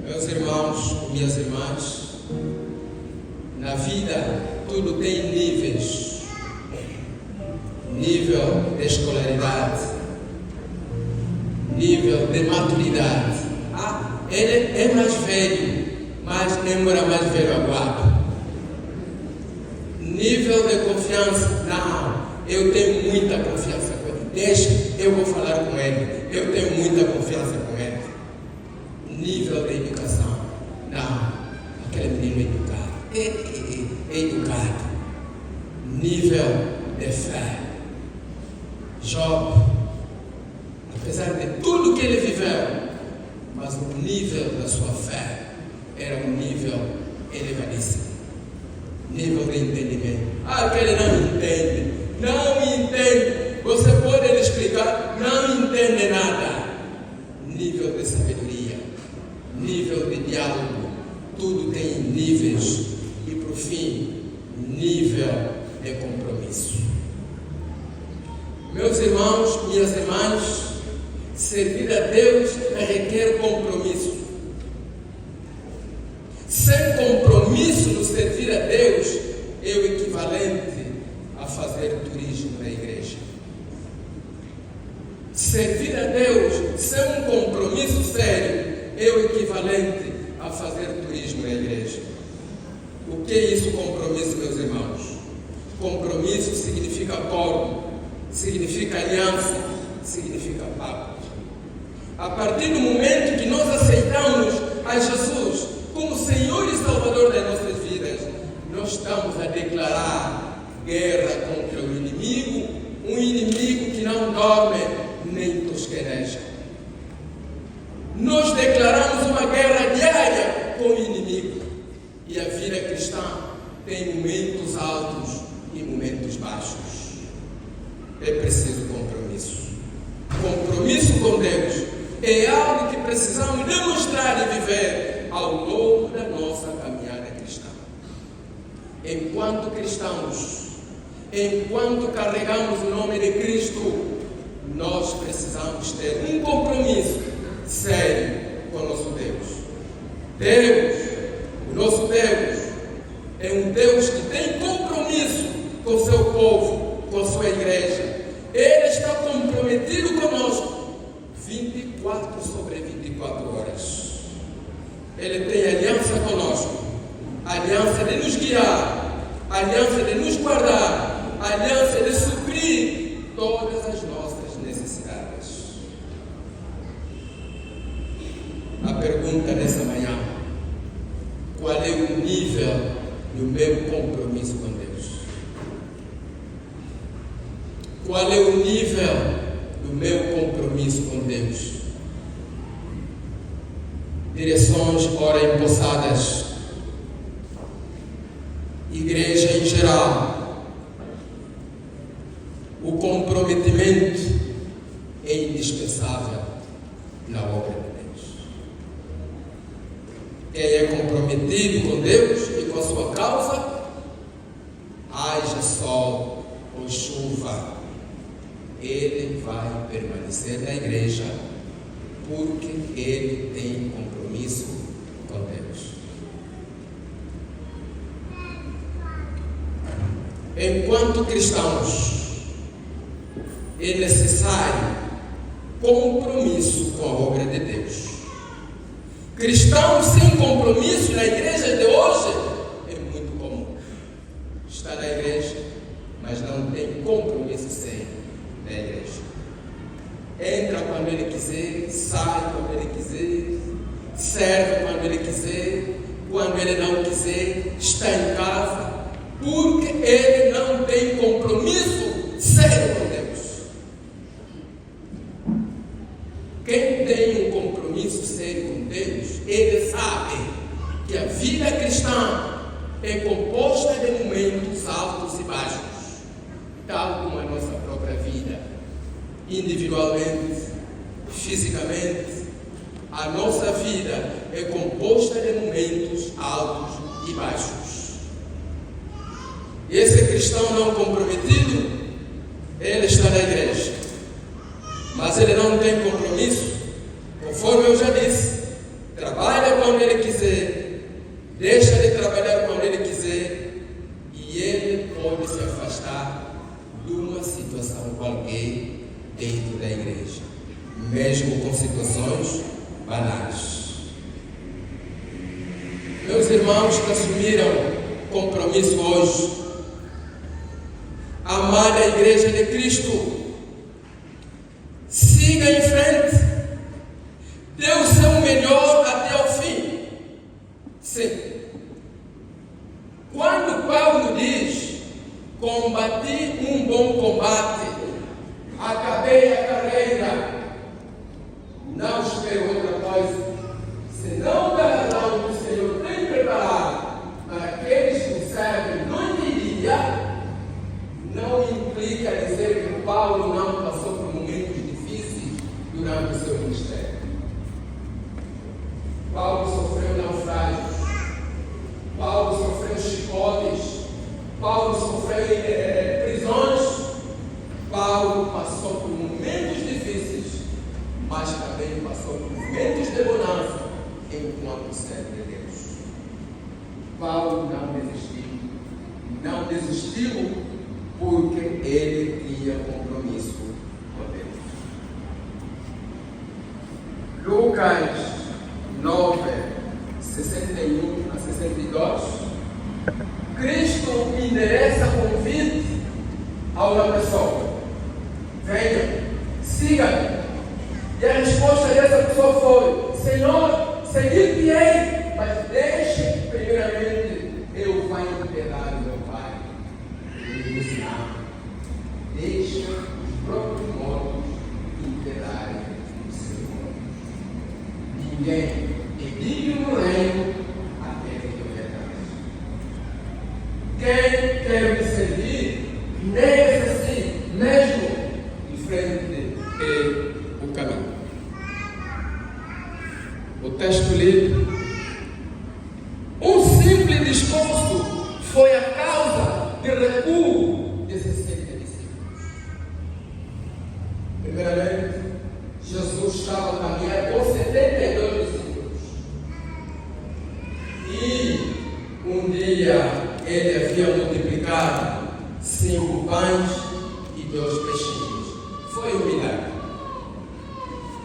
Meus irmãos, minhas irmãs, na vida tudo tem níveis. Nível de escolaridade, nível de maturidade. Ele é mais velho, mas nem era mais velho agora. Nível de confiança, não, eu tenho muita confiança com ele. Deixa, eu vou falar com ele, eu tenho muita confiança com ele. Nível de educação, não, aquele menino é educado. Nível de fé. Job, apesar de tudo que ele viveu, mas o nível da sua fé era um nível elevadíssimo. Nível de entendimento. Aquele não entende. Você pode lhe explicar, não entende nada. Nível de sabedoria, nível de diálogo, tudo tem níveis. E por fim, nível de compromisso. Meus irmãos, minhas irmãs, servir a Deus requer compromisso. Sem compromisso no servir a Deus é o equivalente a fazer turismo na igreja. Servir a Deus sem um compromisso sério é o equivalente a fazer turismo na igreja. O que é isso, compromisso, meus irmãos? Compromisso significa acordo, significa aliança, significa pacto. A partir do momento que nós aceitamos a Jesus como Senhor e Salvador das nossas vidas, nós estamos a declarar guerra contra o inimigo, um inimigo que não dorme nem tosqueneja. Nós declaramos uma guerra diária com o inimigo. E a vida cristã tem momentos altos e momentos baixos. É preciso compromisso. Compromisso com Deus é algo que precisamos demonstrar e viver ao longo da nossa caminhada cristã. Enquanto cristãos, enquanto carregamos o nome de Cristo, nós precisamos ter um compromisso sério com o nosso Deus. Deus, o nosso Deus, é um Deus que tem compromisso com o seu povo, com a sua igreja. Ele está comprometido conosco 24 sobre 24 horas. Ele tem aliança conosco, aliança de nos guiar, aliança de nos guardar, aliança de suprir todas as nossas necessidades. A pergunta nessa manhã: qual é o nível do meu compromisso com Deus? Qual é o nível do meu compromisso com Deus? Direções, ora empossadas, igreja em geral, o comprometimento é indispensável na obra de Deus. Quem é comprometido com Deus e com a sua causa, haja sol ou chuva, ele vai permanecer na igreja, porque ele tem compromisso com Deus. Enquanto cristãos, é necessário compromisso com a obra de Deus. Cristãos sem compromisso na igreja de hoje é muito comum. Está na igreja, mas não tem compromisso sério na igreja. Entra quando ele quiser, sai quando ele quiser, serve quando ele quiser, quando ele não quiser, está em casa, porque ele não tem compromisso sério com Deus. Quem tem um compromisso sério com Deus, ele sabe que a vida cristã é composta de momentos altos e baixos, tal como a nossa própria vida. Individualmente, fisicamente, a nossa vida é composta de momentos altos e baixos. Esse cristão não comprometido, ele está na igreja, mas ele não tem compromisso, conforme eu já disse, trabalha com quando Ele quiser, deixa de trabalhar quando Ele quiser, e Ele pode se afastar de uma situação qualquer dentro da igreja, mesmo com situações banais. Meus irmãos que assumiram compromisso hoje, amar a igreja de Cristo, siga em frente, dê o seu melhor até o fim. Sim. Quando Paulo diz, combati um bom combate, acabei a carreira, não espero outra coisa, senão o galardão que o Senhor tem preparado para aqueles que servem noite e dia. Não implica dizer que Paulo não passou por momentos difíceis durante o seu ministério. Paulo sofreu naufrágios, Paulo sofreu chicotes, Paulo sofreu prisões, Paulo passou por momentos difíceis, mas também passou por momentos de bonança enquanto servo de Deus. Paulo não desistiu porque ele tinha compromisso com Deus. Lucas 9, 61 a 62, Cristo endereça convite a uma pessoa: venha, siga-me. E a resposta dessa pessoa foi: Senhor, seguir-te-ei, mas deixe primeiramente eu vá enterrar o meu pai. Ele disse: não, deixa os próprios mortos enterrarem o seu morto. Ninguém é digno no reino até que eu verdade. Quem quer me servir, nesse mesmo de frente é o caminho. O texto lido: um simples discurso foi a causa de recuo desses 70 discípulos. Primeiramente, Jesus estava a caminhar com 72 discípulos. E um dia ele havia multiplicado 5 pães e 2 peixinhos. Foi um milagre.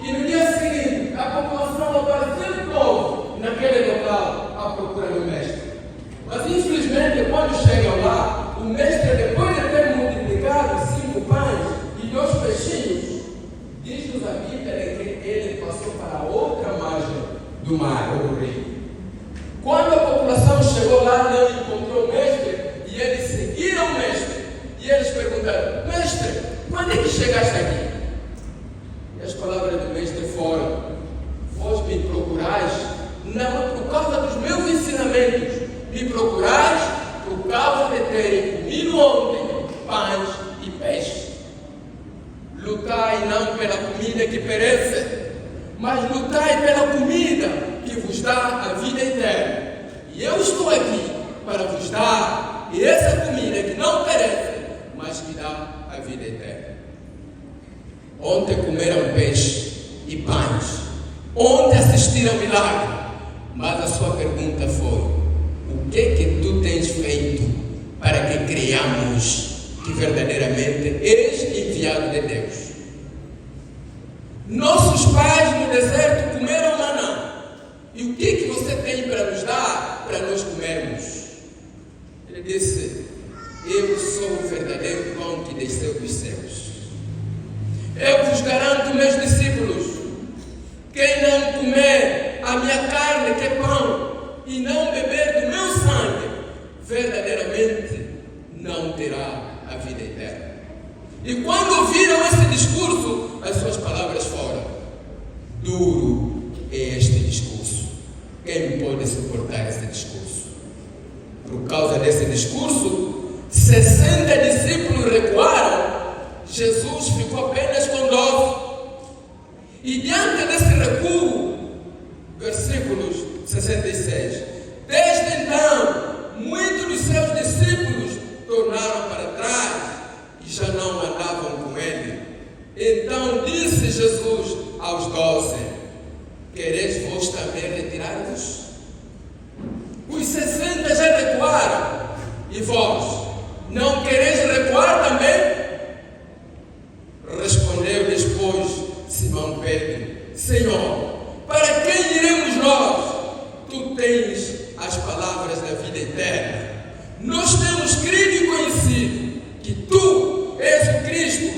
E no dia seguinte, a população apareceu de novo naquele local à procura do mestre. Mas infelizmente, quando chegam lá, o mestre, depois de ter multiplicado 5 pães e 2 peixinhos, diz-nos a Bíblia que ele passou para a outra margem do mar, ou do rio. Quando a população chegou lá, não encontrou o mestre, e eles seguiram o mestre. E eles perguntaram: mestre, quando é que chegaste aqui? E as palavras do mestre foram: vós me procurais não por causa dos meus ensinamentos, me procurais por causa de terem comido ontem pães e peixes. Lutai não pela comida que perece, mas lutai pela comida que vos dá a vida eterna. E eu estou aqui para vos dar essa comida que não perece, mas que dá a vida eterna. Ontem comeram peixe e pães, ontem assistiram ao milagre, mas a sua pergunta foi: o que tu tens feito para que creiamos que verdadeiramente és enviado de Deus? Nossos pais no deserto comeram maná, e o que você tem para nos dar para nós comermos? Ele disse: eu sou o verdadeiro pão que desceu dos céus. Eu vos garanto, meus discípulos, quem não comer a minha carne, que é pão, e não beber do meu sangue, verdadeiramente não terá a vida eterna. E quando ouviram esse discurso, as suas palavras foram: duro é este discurso. Quem pode suportar esse discurso? Por causa desse discurso, 60 discípulos recuaram. Jesus ficou apenas com 12. E diante desse recuo, versículos 66, desde então, muitos dos seus discípulos tornaram para trás e já não andavam com ele. Então disse Jesus aos 12: quereis vós também retirar-vos? nós temos crido e conhecido que tu és o Cristo,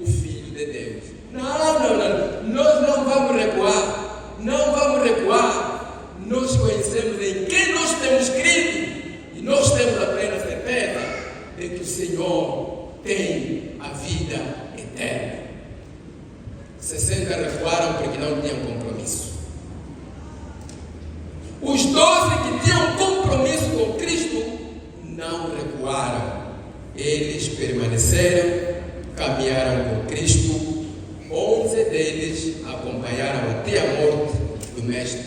o Filho de Deus. Nós não vamos recuar, não vamos recuar. Nós conhecemos em quem nós temos crido e nós temos a plena certeza de que o Senhor tem a vida eterna. 60 recuaram porque não tinham compromisso. Os 12 que tinham compromisso com Cristo não recuaram. Eles permaneceram, caminharam com Cristo. 11 deles acompanharam até a morte do Mestre.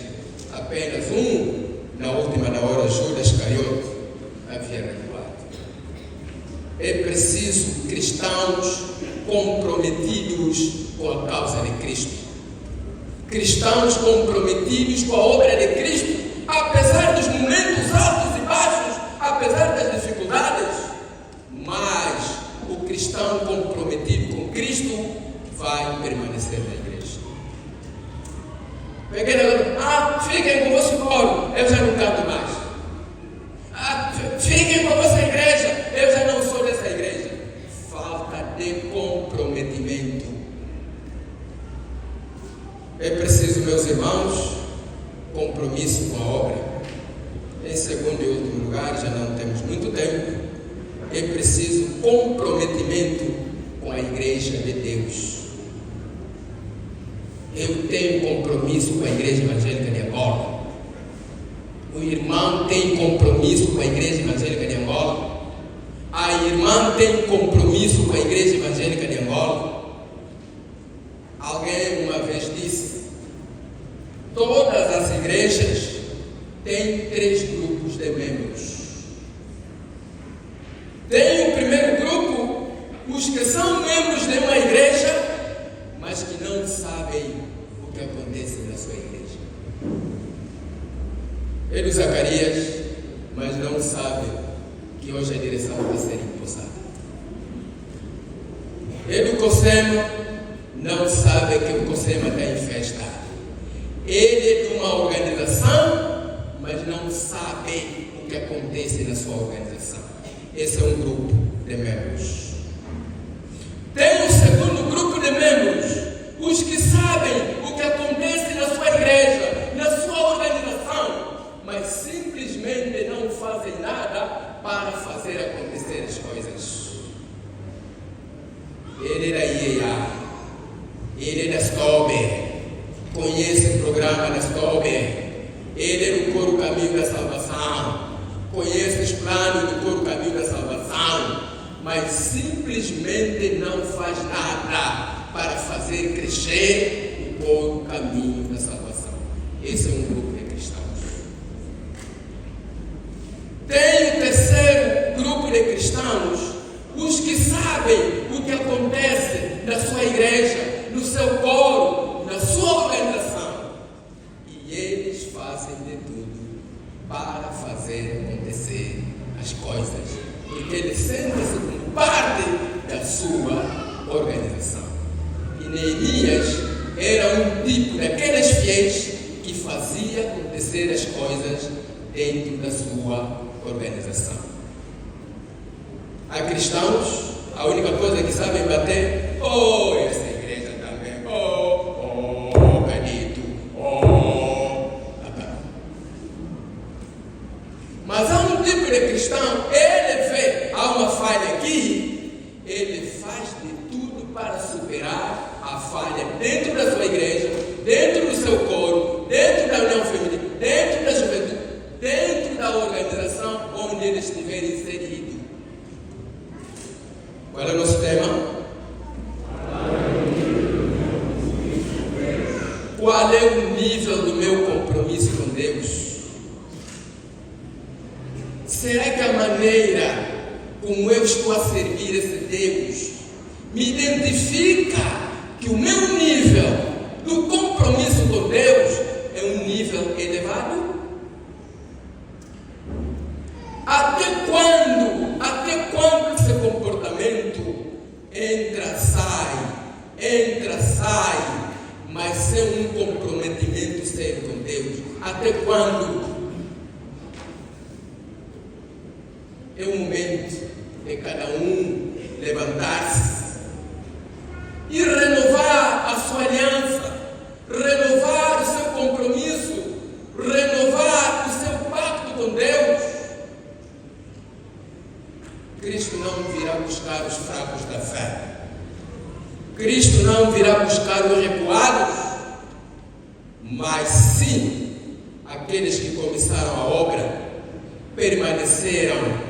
Apenas um, na última hora, Judas Iscariote, havia recuado. É preciso cristãos comprometidos com a causa de Cristo. Cristãos comprometidos com a obra de Cristo, apesar dos momentos altos e baixos, apesar das dificuldades, mas o cristão comprometido com Cristo vai permanecer na igreja. Fiquem com o vosso coro, eu já não canto mais. Fiquem com a vossa igreja, eu já não sou dessa igreja. Falta de comprometimento. É preciso, meus irmãos, compromisso com a obra. Em segundo e último lugar, já não temos muito tempo, é preciso comprometimento com a igreja de Deus. Eu tenho compromisso com a igreja evangélica de Angola. O irmão tem compromisso com a igreja evangélica de Angola. A irmã tem compromisso com a igreja evangélica de Angola. Alguém uma vez disse: todas as igrejas têm 3 grupos de membros. Tem o primeiro grupo, os que são membros de uma igreja, mas que não sabem o que acontece na sua igreja. É do Zacarias, mas não sabe que hoje a direção vai ser empossada. É do Cosema, não sabe que o Cosema está em festa. Ele é de uma organização, mas não sabe o que acontece na sua organização. Esse é um grupo de membros. Tem o segundo grupo de membros, os que sabem o que acontece na sua igreja, na sua organização, mas simplesmente não fazem nada para fazer acontecer as coisas. Ele era IEA, ele é da Stober, conhece o programa da Stober, ele é do Coro Caminho da Salvação, conhece os planos do Coro Caminho da Salvação, mas simplesmente não faz nada para fazer crescer o Coro Caminho da Salvação. Esse é um grupo de cristãos. Tem o terceiro grupo de cristãos, os que sabem o que acontece na sua igreja, no seu coro, na sua organização, e eles fazem de tudo para fazer acontecer as coisas, porque eles sentem-se como parte da sua organização. E Neemias era um tipo daqueles fiéis que fazia acontecer as coisas dentro da sua organização. Há cristãos, a única coisa que sabem bater, essa igreja também, Benito, Mas há um tipo de cristão, ele vê, há uma falha aqui, ele faz de tudo para superar a falha dentro da sua igreja, dentro do seu coro, dentro da união feminina, dentro da juventude, dentro da organização onde ele estiver inserido. Qual é o nosso tema? Qual é o nível do meu compromisso com Deus? Será que a maneira como eu estou a servir esse Deus me identifica que o meu nível do compromisso com Deus é um nível elevado? Até quando esse comportamento entra, sai, mas sem um comprometimento sério com Deus? Até quando? é o momento de cada um levantar-se e renovar a sua aliança, renovar o seu compromisso, renovar o seu pacto com Deus. Cristo não virá buscar os fracos da fé. Cristo não virá buscar os recuados, mas sim aqueles que começaram a obra, permaneceram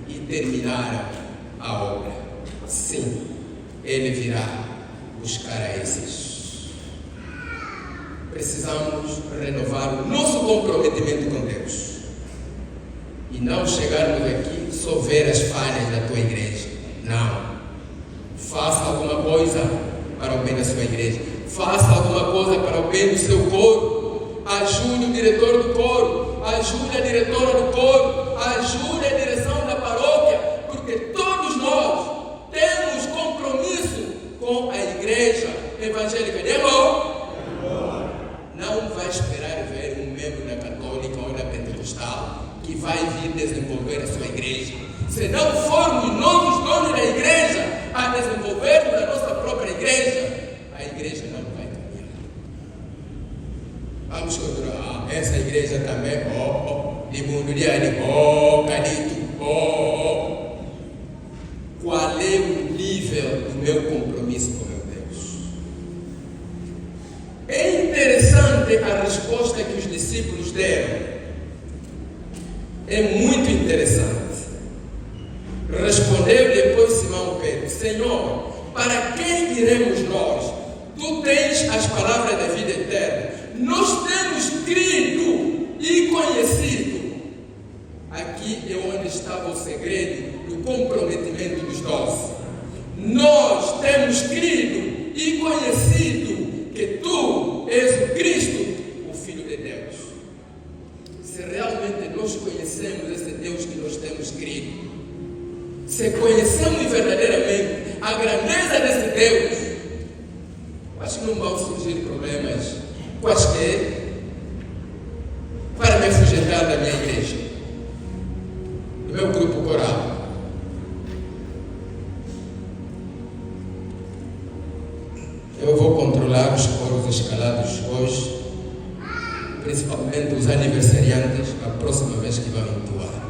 e terminaram a obra. Sim, Ele virá buscar a esses. Precisamos renovar o nosso comprometimento com Deus e não chegarmos aqui só ver as falhas da tua igreja. Não. Faça alguma coisa para o bem da sua igreja. Faça alguma coisa para o bem do seu coro. Ajude o diretor do coro. Ajude a diretora do coro. Ajude a direção da paróquia. Porque todos nós temos compromisso com a igreja evangélica. Não vai esperar ver um membro da católica ou da pentecostal que vai vir desenvolver a sua igreja. Se não formos nós os donos da igreja a desenvolvermos a nossa própria igreja, a igreja não vai caminhar. Vamos controlar. Essa igreja também, de mundo de ali, carito, Qual é o nível do meu compromisso com meu Deus? É interessante a resposta que os discípulos deram. É muito interessante. Respondeu depois Simão Pedro: Senhor, para quem iremos nós? Tu tens as palavras da vida eterna. Nós temos crido e conhecido. Aqui é onde estava o segredo do comprometimento dos 12. Nós temos crido e conhecido que tu és o Cristo, o Filho de Deus. Se realmente nós conhecemos esse Deus que nós temos crido, se conhecemos verdadeiramente a grandeza desse Deus, acho que não vão surgir problemas quaisquer para me afugentar da minha igreja, do meu grupo coral. Eu vou controlar os coros escalados hoje, principalmente os aniversariantes, a próxima vez que vão entoar.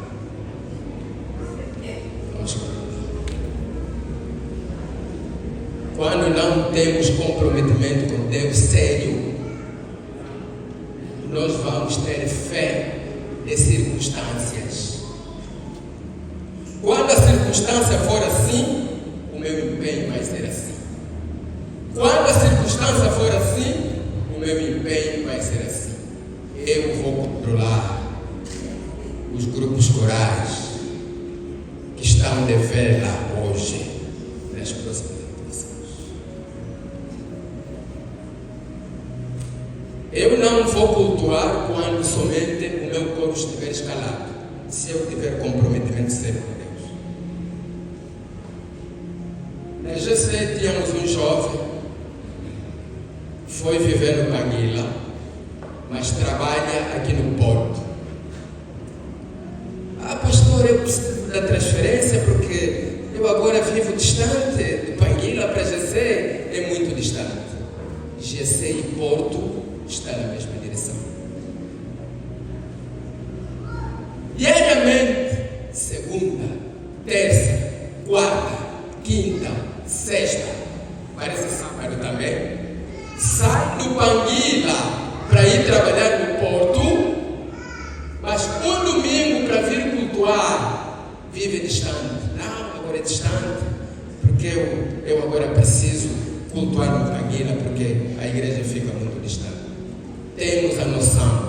Quando não temos comprometimento com Deus sério, nós vamos ter fé de circunstâncias. Quando a circunstância for assim, o meu empenho vai ser assim. Quando a circunstância for assim, o meu empenho vai ser assim. Eu vou controlar os grupos corais que estão de vela hoje, nas próximas atuações. Eu não vou cultuar quando somente o meu coro estiver escalado, se eu tiver comprometimento sério com Deus. Na GC tínhamos um jovem, foi viver no Panguila, mas trabalha aqui no Porto. Pastor, eu preciso da transferência porque eu agora vivo distante, do Panguila para GC é muito distante. GC e Porto estão na mesma direção. Diariamente, segunda, terça, quarta, quinta, sexta, parece sábado também, sai do Panguila para ir trabalhar no Porto, mas um domingo para vir cultuar, vive distante. Não, agora é distante, porque eu agora preciso cultuar no Panguila, porque a igreja fica muito distante. Temos a noção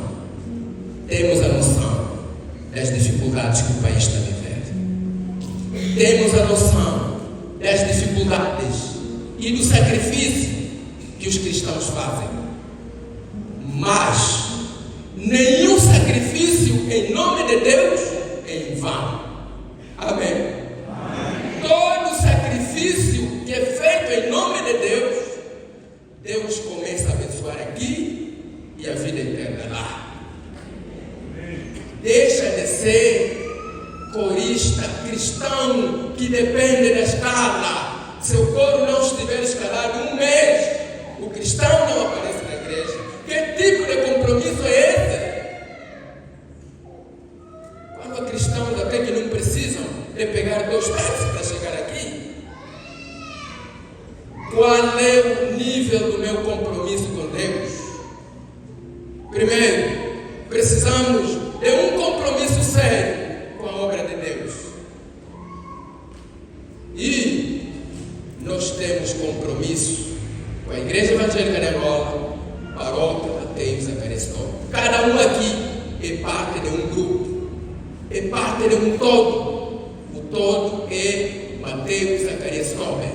das dificuldades que o país está vivendo. Temos a noção das dificuldades e do sacrifício que os cristãos fazem. Mas nenhum sacrifício em nome de Deus é em vão. Amém? Amém. Todo sacrifício que é feito em nome de Deus, Deus começa a abençoar aqui e a vida eterna lá. Deixa de ser corista cristão que depende da escala. Se o coro não estiver escalado um mês, o cristão não aparece na igreja. Que tipo de compromisso é esse? Quando há cristãos até que não precisam de pegar 2 táxis para chegar aqui. Qual é o nível do meu compromisso com Deus? Primeiro, precisamos de um compromisso sério com a obra de Deus. E nós temos compromisso com a Igreja Evangélica de Angola, Paróquia Mateus Zacarias Tobe. Cada um aqui é parte de um grupo, é parte de um todo. O todo é Mateus Zacarias Tobe.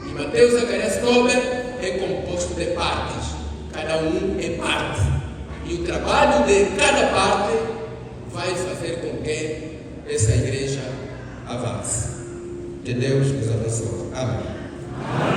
E Mateus Zacarias Tobe é composto de partes. Cada um é parte. E o trabalho de cada parte vai fazer com que essa igreja avance. Que Deus nos abençoe. Amém.